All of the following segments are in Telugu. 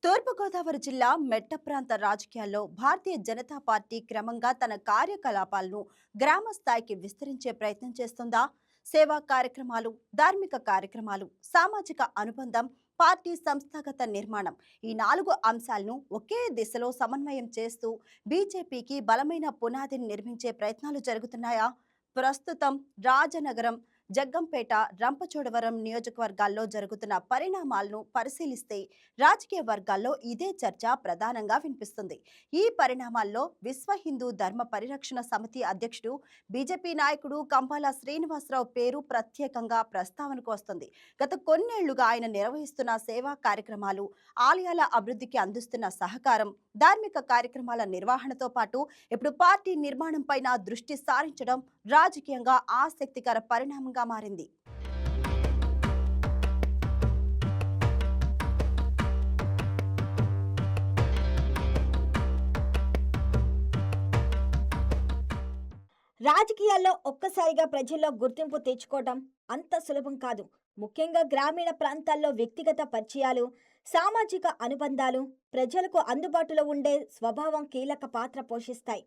తూర్పుగోదావరి జిల్లా మెట్ట ప్రాంత రాజకీయాల్లో భారతీయ జనతా పార్టీ క్రమంగా తన కార్యకలాపాలను గ్రామ స్థాయికి విస్తరించే ప్రయత్నం చేస్తుందా? సేవా కార్యక్రమాలు, ధార్మిక కార్యక్రమాలు, సామాజిక అనుబంధం, పార్టీ సంస్థాగత నిర్మాణం ఈ 4 అంశాలను ఒకే దిశలో సమన్వయం చేస్తూ బీజేపీకి బలమైన పునాదిని నిర్మించే ప్రయత్నాలు జరుగుతున్నాయా? ప్రస్తుతం రాజనగరం, జగ్గంపేట, రంపచోడవరం నియోజకవర్గాల్లో జరుగుతున్న పరిణామాలను పరిశీలిస్తే రాజకీయ వర్గాల్లో ఇదే చర్చ ప్రధానంగా వినిపిస్తుంది. ఈ పరిణామాల్లో విశ్వ హిందూ ధర్మ పరిరక్షణ సమితి అధ్యక్షుడు, బీజేపీ నాయకుడు కంబాల శ్రీనివాసరావు పేరు ప్రత్యేకంగా ప్రస్తావనకు వస్తుంది. గత కొన్నేళ్లుగా ఆయన నిర్వహిస్తున్న సేవా కార్యక్రమాలు, ఆలయాల అభివృద్ధికి అందిస్తున్న సహకారం, ధార్మిక కార్యక్రమాల నిర్వహణతో పాటు ఇప్పుడు పార్టీ నిర్మాణం పైన దృష్టి సారించడం రాజకీయంగా ఆసక్తికర పరిణామంగా మారింది. రాజకీయాల్లో ఒక్కసారిగా ప్రజల్లో గుర్తింపు తెచ్చుకోవడం అంత సులభం కాదు. ముఖ్యంగా గ్రామీణ ప్రాంతాల్లో వ్యక్తిగత పరిచయాలు, సామాజిక అనుబంధాలు, ప్రజలకు అందుబాటులో ఉండే స్వభావం కీలక పాత్ర పోషిస్తాయి.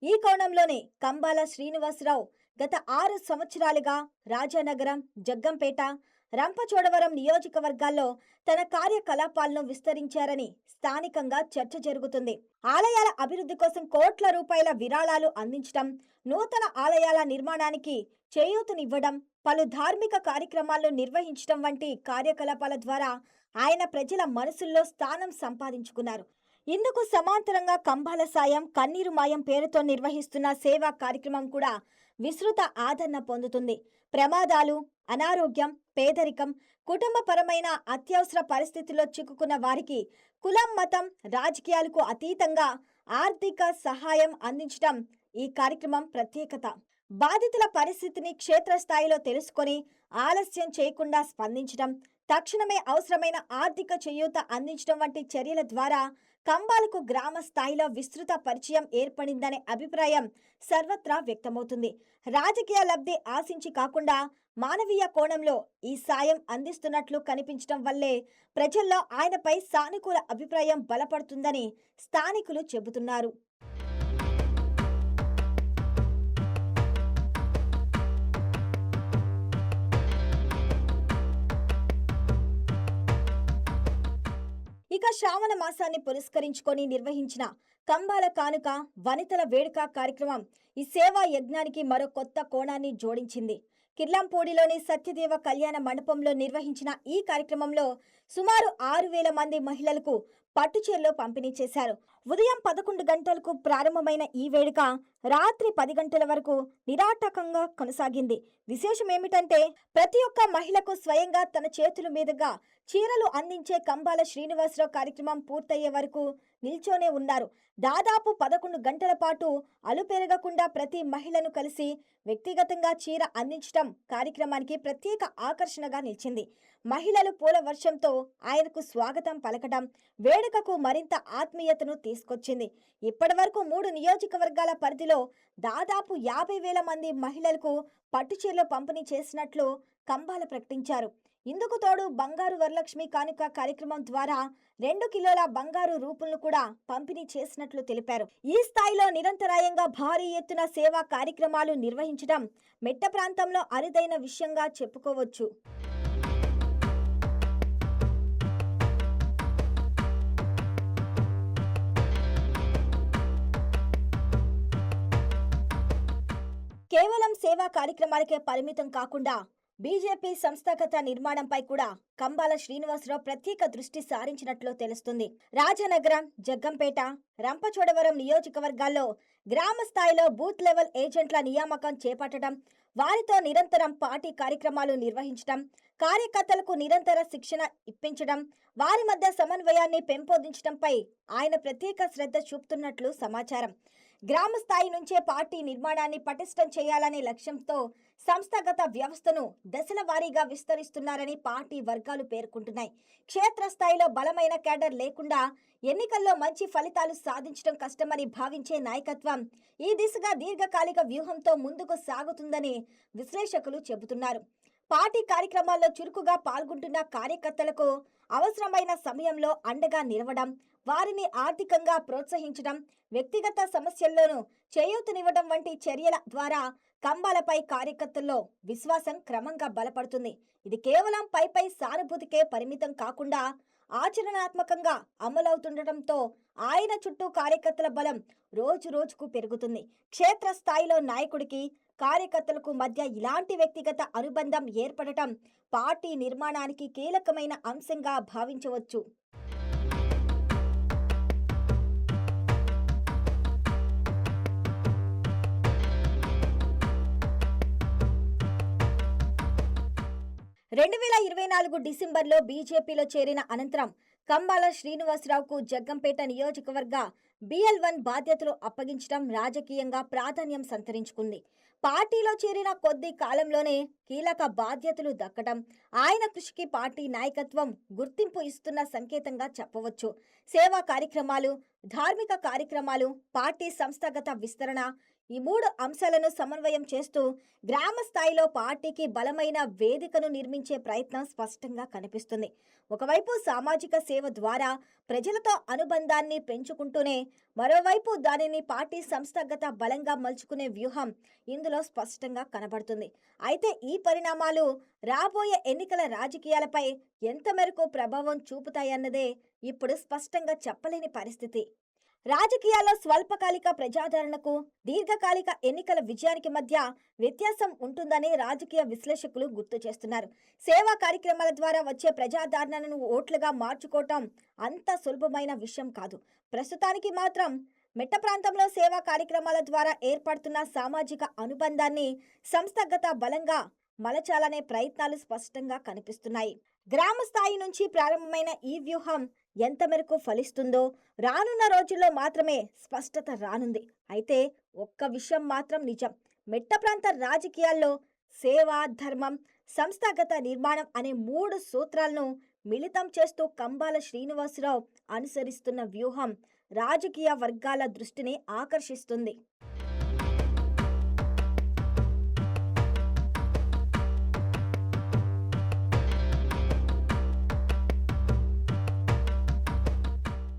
ఈ కోణంలోనే కంబాల శ్రీనివాసరావు గత 6 సంవత్సరాలుగా రాజానగరం, జగ్గంపేట, రంపచోడవరం నియోజకవర్గాల్లో తన కార్యకలాపాలను విస్తరించారని స్థానికంగా చర్చ జరుగుతుంది. ఆలయాల అభివృద్ధి కోసం కోట్ల రూపాయల విరాళాలు అందించడం, నూతన ఆలయాల నిర్మాణానికి చేయూతనివ్వడం, పలు ధార్మిక కార్యక్రమాలను నిర్వహించడం వంటి కార్యకలాపాల ద్వారా ఆయన ప్రజల మనసుల్లో స్థానం సంపాదించుకున్నారు. ఇందుకు సమాంతరంగా కంబాల సాయం, కన్నీరు మాయం పేరుతో నిర్వహిస్తున్న సేవా కార్యక్రమం కూడా విస్తృత ఆదరణ పొందుతుంది. ప్రమాదాలు, అనారోగ్యం, పేదరికం, కుటుంబపరమైన అత్యవసర పరిస్థితుల్లో చిక్కుకున్న వారికి కులం, మతం, రాజకీయాలకు అతీతంగా ఆర్థిక సహాయం అందించడం ఈ కార్యక్రమం ప్రత్యేకత. బాధితుల పరిస్థితిని క్షేత్రస్థాయిలో తెలుసుకొని ఆలస్యం చేయకుండా స్పందించడం, తక్షణమే అవసరమైన ఆర్థిక చేయూత అందించడం వంటి చర్యల ద్వారా కంబాలకు గ్రామ స్థాయిలో విస్తృత పరిచయం ఏర్పడిందనే అభిప్రాయం సర్వత్రా వ్యక్తమవుతుంది. రాజకీయ లబ్ధి ఆశించి కాకుండా మానవీయ కోణంలో ఈ సాయం అందిస్తున్నట్లు కనిపించడం వల్లే ప్రజల్లో ఆయనపై సానుకూల అభిప్రాయం బలపడుతుందని స్థానికులు చెబుతున్నారు. ఇక శ్రావణ మాసాన్ని పురస్కరించుకొని నిర్వహించిన కంబాల కానుక, వనితల వేడుక కార్యక్రమం ఈ సేవా యజ్ఞానికి మరో కొత్త కోణాన్ని జోడించింది. కిర్లంపూడిలోని సత్యదేవ కళ్యాణ మండపంలో నిర్వహించిన ఈ కార్యక్రమంలో సుమారు 6,000 మంది మహిళలకు పట్టుచీరలు పంపిణీ చేశారు. ఉదయం 11 గంటలకు ప్రారంభమైన ఈ వేడుక రాత్రి 10 గంటల వరకు నిరాటకంగా కొనసాగింది. విశేషం ఏమిటంటే ప్రతి ఒక్క మహిళకు స్వయంగా తన చేతుల మీదుగా చీరలు అందించే కంబాల శ్రీనివాసరావు కార్యక్రమం పూర్తయ్యే వరకు నిల్చోనే ఉన్నారు. దాదాపు 11 గంటల పాటు అలుపెరగకుండా ప్రతి మహిళను కలిసి వ్యక్తిగతంగా చీర అందించడం కార్యక్రమానికి ప్రత్యేక ఆకర్షణగా నిలిచింది. మహిళలు పూల వర్షంతో ఆయనకు స్వాగతం పలకడం వేడుకకు మరింత ఆత్మీయతను తీసుకొచ్చింది. ఇప్పటి వరకు 3 నియోజకవర్గాల పరిధిలో దాదాపు 50,000 మంది మహిళలకు పట్టుచీరలు పంపిణీ చేసినట్లు కంబాల ప్రకటించారు. ఇందుకు తోడు బంగారు వరలక్ష్మి కానుక కార్యక్రమం ద్వారా 2 కిలోల బంగారు రూపులను కూడా పంపిణీ చేసినట్లు తెలిపారు. ఈ స్థాయిలో నిరంతరాయంగా భారీ ఎత్తున సేవా కార్యక్రమాలు నిర్వహించడం మెట్ట ప్రాంతంలో అరుదైన విషయంగా చెప్పుకోవచ్చు. కేవలం సేవా కార్యక్రమాలకే పరిమితం కాకుండా బీజేపీ సంస్థాగత నిర్మాణంపై కూడా కంబాల శ్రీనివాసరావు ప్రత్యేక దృష్టి సారించినట్లు తెలుస్తుంది. రాజనగరం, జగ్గంపేట, రంపచోడవరం నియోజకవర్గాల్లో గ్రామ స్థాయిలో బూత్ లెవెల్ ఏజెంట్ల నియామకం చేపట్టడం, వారితో నిరంతరం పార్టీ కార్యక్రమాలు నిర్వహించడం, కార్యకర్తలకు నిరంతర శిక్షణ ఇప్పించడం, వారి మధ్య సమన్వయాన్ని పెంపొందించడంపై ఆయన ప్రత్యేక శ్రద్ధ చూపుతున్నట్లు సమాచారం. గ్రామ స్థాయి నుంచే పార్టీ నిర్మాణాన్ని పటిష్టం చేయాలనే లక్ష్యంతో సంస్థాగత వ్యవస్థను దశల వారీగా విస్తరిస్తున్నారని పార్టీ వర్గాలు పేర్కొంటున్నాయి. క్షేత్రస్థాయిలో బలమైన కేడర్ లేకుండా ఎన్నికల్లో మంచి ఫలితాలు సాధించడం కష్టమని భావించే నాయకత్వం ఈ దిశగా దీర్ఘకాలిక వ్యూహంతో ముందుకు సాగుతుందని విశ్లేషకులు చెబుతున్నారు. పార్టీ కార్యక్రమాల్లో చురుకుగా పాల్గొంటున్న కార్యకర్తలకు అవసరమైన సమయంలో అండగా నిలవడం, వారిని ఆర్థికంగా ప్రోత్సహించడం, వ్యక్తిగత సమస్యల్లోనూ చేయూతనివ్వడం వంటి చర్యల ద్వారా కంబాలపై కార్యకర్తల్లో విశ్వాసం క్రమంగా బలపడుతుంది. ఇది కేవలం పైపై సానుభూతికే పరిమితం కాకుండా ఆచరణాత్మకంగా అమలవుతుండటంతో ఆయన చుట్టూ కార్యకర్తల బలం రోజు రోజుకు పెరుగుతుంది. క్షేత్రస్థాయిలో నాయకుడికి కార్యకర్తలకు మధ్య ఇలాంటి వ్యక్తిగత అనుబంధం ఏర్పడటం పార్టీ నిర్మాణానికి కీలకమైన అంశంగా భావించవచ్చు. డిసెంబర్లో బీజేపీలో చేరిన అనంతరం కంబాల శ్రీనివాసరావుకు జగ్గంపేట నియోజకవర్గ BL1 బాధ్యతలు అప్పగించడం రాజకీయంగా ప్రాధాన్యం సంతరించుకుంది. పార్టీలో చేరిన కొద్ది కాలంలోనే కీలక బాధ్యతలు దక్కడం ఆయన కృషికి పార్టీ నాయకత్వం గుర్తింపు ఇస్తున్న సంకేతంగా చెప్పవచ్చు. సేవా కార్యక్రమాలు, ధార్మిక కార్యక్రమాలు, పార్టీ సంస్థాగత విస్తరణ, ఈ 3 అంశాలను సమన్వయం చేస్తూ గ్రామ స్థాయిలో పార్టీకి బలమైన వేదికను నిర్మించే ప్రయత్నం స్పష్టంగా కనిపిస్తుంది. ఒకవైపు సామాజిక సేవ ద్వారా ప్రజలతో అనుబంధాన్ని పెంచుకుంటూనే మరోవైపు దానిని పార్టీ సంస్థాగత బలంగా మలుచుకునే వ్యూహం ఇందులో స్పష్టంగా కనబడుతుంది. అయితే ఈ పరిణామాలు రాబోయే ఎన్నికల రాజకీయాలపై ఎంత మేరకు ప్రభావం చూపుతాయన్నదే ఇప్పుడు స్పష్టంగా చెప్పలేని పరిస్థితి. రాజకీయాల్లో స్వల్పకాలిక ప్రజాదరణకు, దీర్ఘకాలిక ఎన్నికల విజయానికి మధ్య వ్యత్యాసం ఉంటుందని రాజకీయ విశ్లేషకులు గుర్తు చేస్తున్నారు. సేవా కార్యక్రమాల ద్వారా వచ్చే ప్రజాదరణను ఓట్లుగా మార్చుకోవటం అంత సులభమైన విషయం కాదు. ప్రస్తుతానికి మాత్రం మెట్ట ప్రాంతంలో సేవా కార్యక్రమాల ద్వారా ఏర్పడుతున్న సామాజిక అనుబంధాన్ని సంస్థాగత బలంగా మలచాలనే ప్రయత్నాలు స్పష్టంగా కనిపిస్తున్నాయి. గ్రామ స్థాయి నుంచి ప్రారంభమైన ఈ వ్యూహం ఎంత మేరకు ఫలిస్తుందో రానున్న రోజుల్లో మాత్రమే స్పష్టత రానుంది. అయితే ఒక్క విషయం మాత్రం నిజం, మెట్ట ప్రాంత రాజకీయాల్లో సేవ, ధర్మం, సంస్థాగత నిర్మాణం అనే 3 సూత్రాలను మిళితం చేస్తూ కంబాల శ్రీనివాసరావు అనుసరిస్తున్న వ్యూహం రాజకీయ వర్గాల దృష్టిని ఆకర్షిస్తుంది.